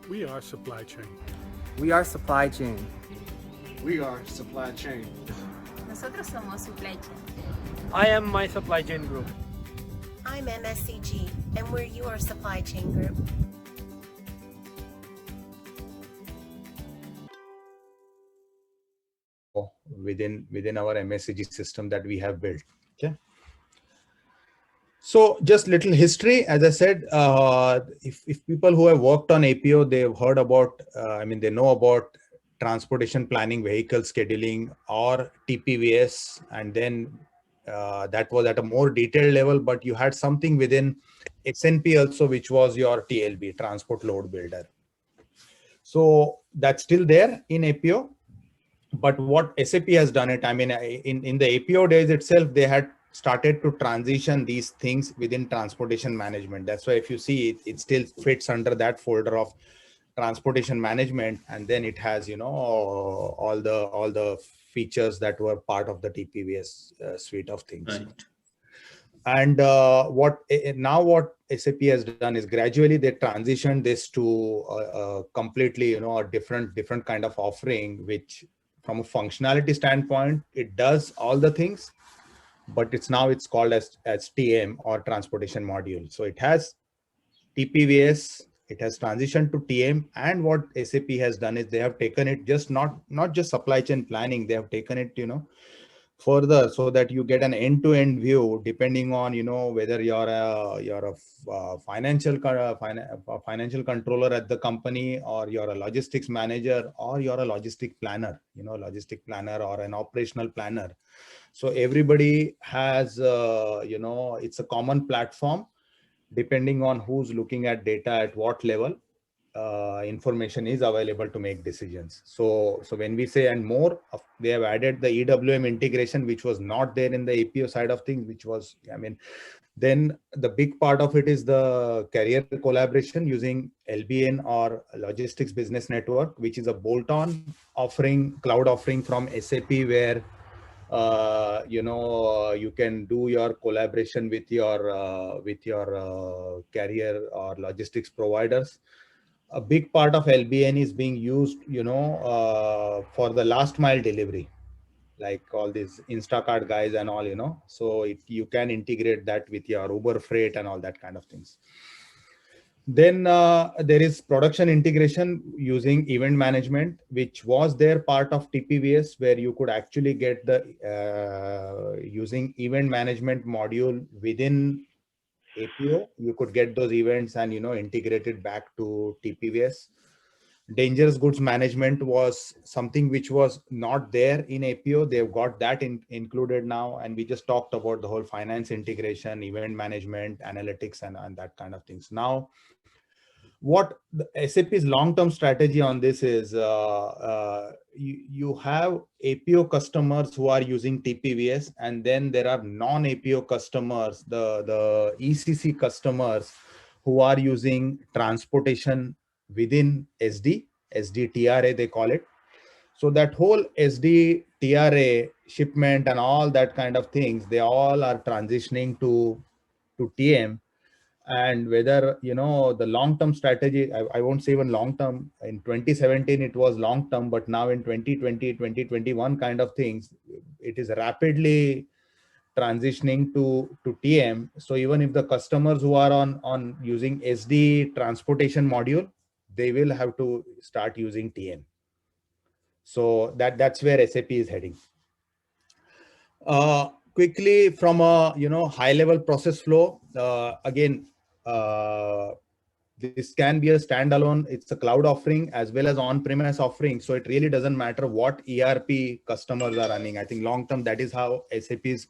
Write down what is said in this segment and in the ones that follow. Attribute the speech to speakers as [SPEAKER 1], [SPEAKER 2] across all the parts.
[SPEAKER 1] We are supply chain.
[SPEAKER 2] We are supply chain.
[SPEAKER 3] We are supply chain.
[SPEAKER 4] Nosotros somos supply chain.
[SPEAKER 5] I am my supply chain group.
[SPEAKER 6] I'm MSCG, and we're your supply chain group.
[SPEAKER 7] Within our MSCG system that we have built. Okay. So just little history, as I said, if people who have worked on APO, they've heard about, they know about transportation planning, vehicle scheduling, or TPVS, and then that was at a more detailed level, but you had something within SNP also, which was your TLB, transport load builder. So that's still there in APO. But what SAP has done it, in the APO days itself, they had started to transition these things within transportation management. That's why if you see it still fits under that folder of transportation management, and then it has all the features that were part of the TPVS suite of things.
[SPEAKER 8] Right.
[SPEAKER 7] And what SAP has done is gradually they transitioned this to completely a different kind of offering, which from a functionality standpoint, it does all the things, but it's called as TM, or transportation module. So it has TPVS, it has transitioned to TM, and what SAP has done is they have taken it just not just supply chain planning, they have taken it further, so that you get an end-to-end view, depending on whether you're a financial controller at the company, or you're a logistics manager, or you're a logistic planner, or an operational planner. So everybody has it's a common platform, depending on who's looking at data at what level. Information is available to make decisions. So when we say and more, they have added the EWM integration, which was not there in the APO side of things, which was, then the big part of it is the carrier collaboration using LBN, or Logistics Business Network, which is a bolt-on offering, cloud offering from SAP, where you can do your collaboration with your carrier or logistics providers. A big part of LBN is being used, for the last mile delivery, like all these Instacart guys and all, so you can integrate that with your Uber Freight and all that kind of things. Then there is production integration using event management, which was there part of TPVS, where you could actually get the using event management module within APO, you could get those events and integrate it back to TPVS. Dangerous goods management was something which was not there in APO. They've got that included now, and we just talked about the whole finance integration, event management, analytics, and that kind of things. Now, what the SAP's long-term strategy on this is, you have APO customers who are using TPVS, and then there are non-APO customers, the ECC customers, who are using transportation within SD TRA, they call it. So that whole SD TRA shipment and all that kind of things, they all are transitioning to TM. And whether the long-term strategy, I won't say even long-term, in 2017 it was long-term, but now in 2020 2021 kind of things, it is rapidly transitioning to TM. So even if the customers who are on using SD transportation module, they will have to start using TM. So that's where SAP is heading. Quickly, from a high level process flow, again, this can be a standalone, it's a cloud offering as well as on-premise offering. So it really doesn't matter what ERP customers are running. I think long term, that is how SAP's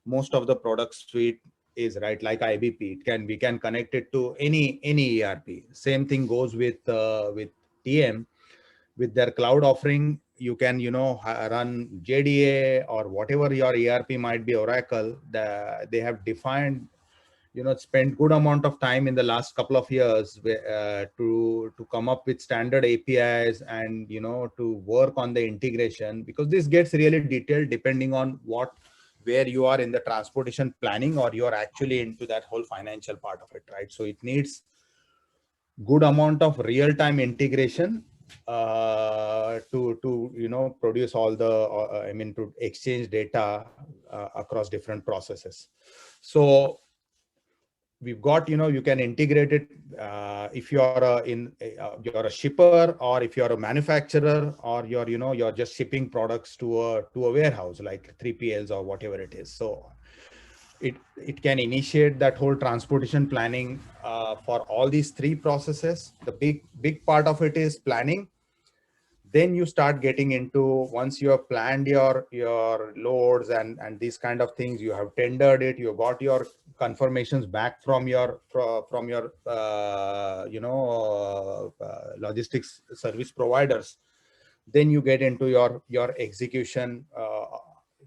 [SPEAKER 7] most of the product suite is, right? Like IBP, we can connect it to any ERP. Same thing goes with TM. With their cloud offering, you can run JDA or whatever your ERP might be, Oracle. They have defined, spent good amount of time in the last couple of years to come up with standard APIs and to work on the integration, because this gets really detailed depending on where you are in the transportation planning, or you're actually into that whole financial part of it, right? So it needs good amount of real-time integration to produce all the to exchange data across different processes. So we've got, you can integrate it if you're you're a shipper, or if you're a manufacturer, or you're just shipping products to a warehouse like 3PLs or whatever it is. So it can initiate that whole transportation planning for all these three processes. The big part of it is planning. Then you start getting into, once you have planned your loads and these kind of things, you have tendered it, you got your confirmations back from your logistics service providers. Then you get into your execution.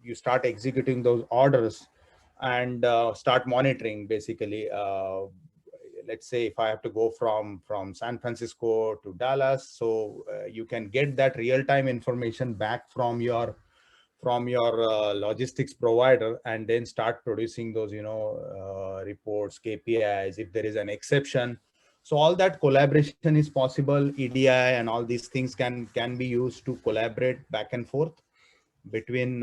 [SPEAKER 7] You start executing those orders and start monitoring, basically. Let's say if I have to go from San Francisco to Dallas, so you can get that real-time information back from your logistics provider, and then start producing those reports, KPIs, if there is an exception. So all that collaboration is possible. EDI and all these things can be used to collaborate back and forth between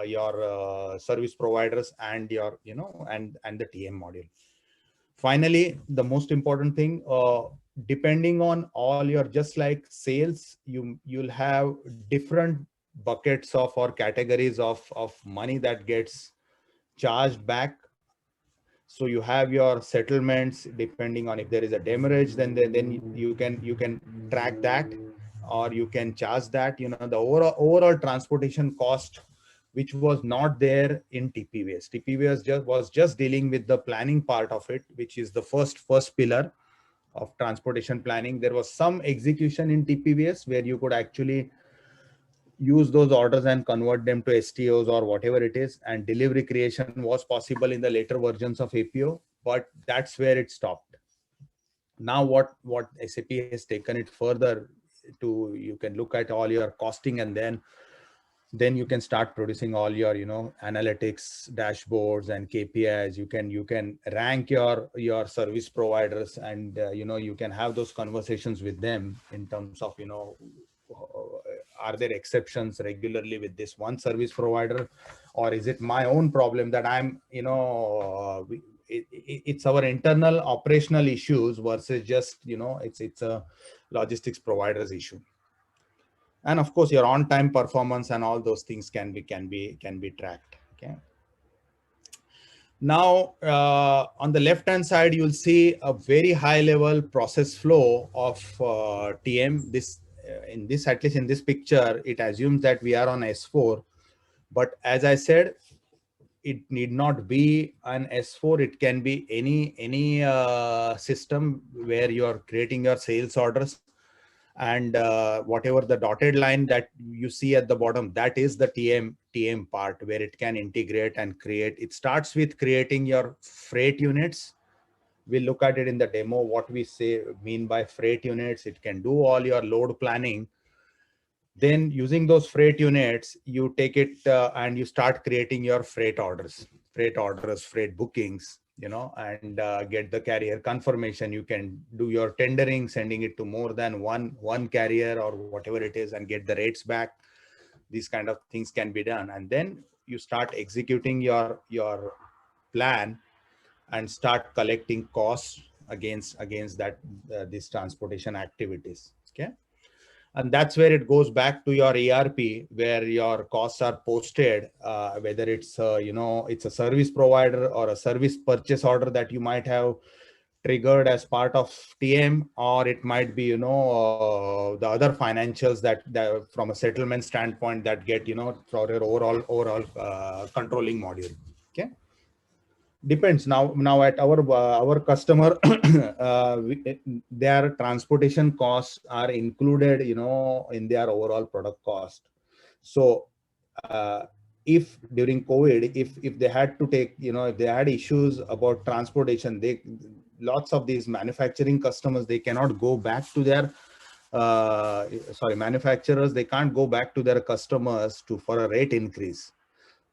[SPEAKER 7] your service providers and your and the TM module. Finally, the most important thing, depending on all your, just like sales, you'll have different buckets of or categories of money that gets charged back. So you have your settlements, depending on if there is a demurrage, then you can track that, or you can charge that. The overall transportation cost, which was not there in TPVS. TPVS was just dealing with the planning part of it, which is the first pillar of transportation planning. There was some execution in TPVS where you could actually use those orders and convert them to STOs or whatever it is, and delivery creation was possible in the later versions of APO, but that's where it stopped. Now what SAP has taken it further to, you can look at all your costing, and then you can start producing all your analytics dashboards and KPIs. You can rank your service providers, and you can have those conversations with them in terms of are there exceptions regularly with this one service provider, or is it my own problem that I'm it's our internal operational issues versus just it's a logistics provider's issue. And of course, your on-time performance and all those things can be tracked. Okay. Now, on the left-hand side, you'll see a very high-level process flow of TM. At least in this picture, it assumes that we are on S4. But as I said, it need not be an S4. It can be any system where you are creating your sales orders. And whatever the dotted line that you see at the bottom, that is the TM part, where it can integrate and create. It starts with creating your freight units. We'll look at it in the demo, what we mean by freight units. It can do all your load planning. Then using those freight units, you take it and you start creating your freight orders, freight bookings, and get the carrier confirmation. You can do your tendering, sending it to more than one carrier or whatever it is, and get the rates back. These kind of things can be done. And then you start executing your plan and start collecting costs against that these transportation activities. Okay. And that's where it goes back to your ERP, where your costs are posted, whether it's it's a service provider or a service purchase order that you might have triggered as part of TM, or it might be the other financials that from a settlement standpoint that get for your overall controlling module. Okay. Depends. Now at our customer, their transportation costs are included, in their overall product cost. So if during COVID, if they had to take, if they had issues about transportation, lots of these manufacturing customers, they cannot go back to their manufacturers, they can't go back to their customers for a rate increase.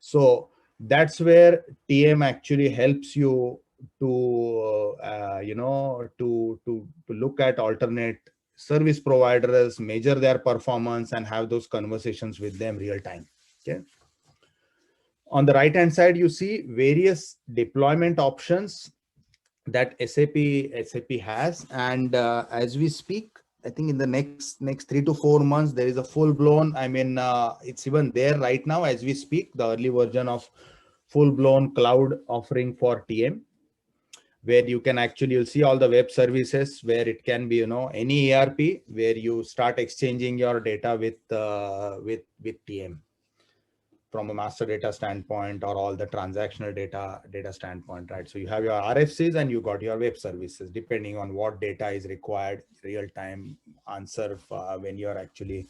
[SPEAKER 7] So that's where TM actually helps you to look at alternate service providers, measure their performance, and have those conversations with them real time. Okay. On the right hand side, you see various deployment options that SAP has, and as we speak, I think in the next 3 to 4 months there is a full blown. I mean, it's even there right now as we speak. The early version of full blown cloud offering for TM, where you can actually, you'll see all the web services where it can be, any ERP where you start exchanging your data with TM from a master data standpoint or all the transactional data standpoint, right? So you have your RFCs and you got your web services, depending on what data is required, real time answer when you're actually,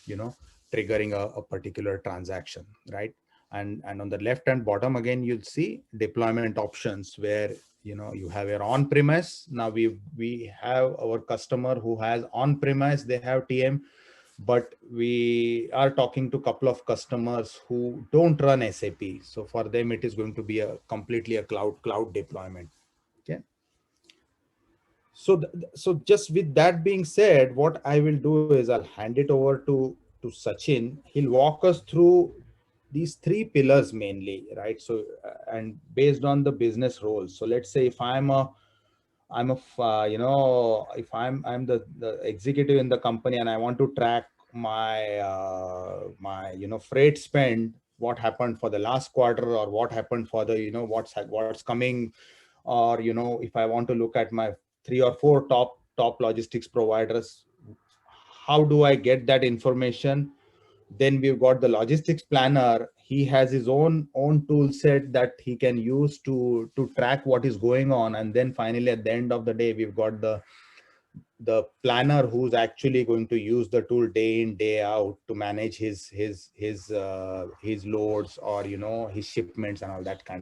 [SPEAKER 7] triggering a particular transaction, right? And on the left hand bottom, again, you'll see deployment options where, you have your on-premise. Now we have our customer who has on-premise, they have TM, but we are talking to a couple of customers who don't run SAP. So for them, it is going to be completely a cloud deployment. Okay. So just with that being said, what I will do is I'll hand it over to Sachin. He'll walk us through these 3 pillars mainly, right? So, and based on the business roles. So let's say if if I'm the executive in the company and I want to track my freight spend, what happened for the last quarter, or what happened for the, what's coming, or, if I want to look at my 3 or 4 top logistics providers, how do I get that information? Then we've got the logistics planner. He has his own tool set that he can use to track what is going on. And then finally, at the end of the day, we've got the planner who's actually going to use the tool day in, day out to manage his loads, or, his shipments and all that kind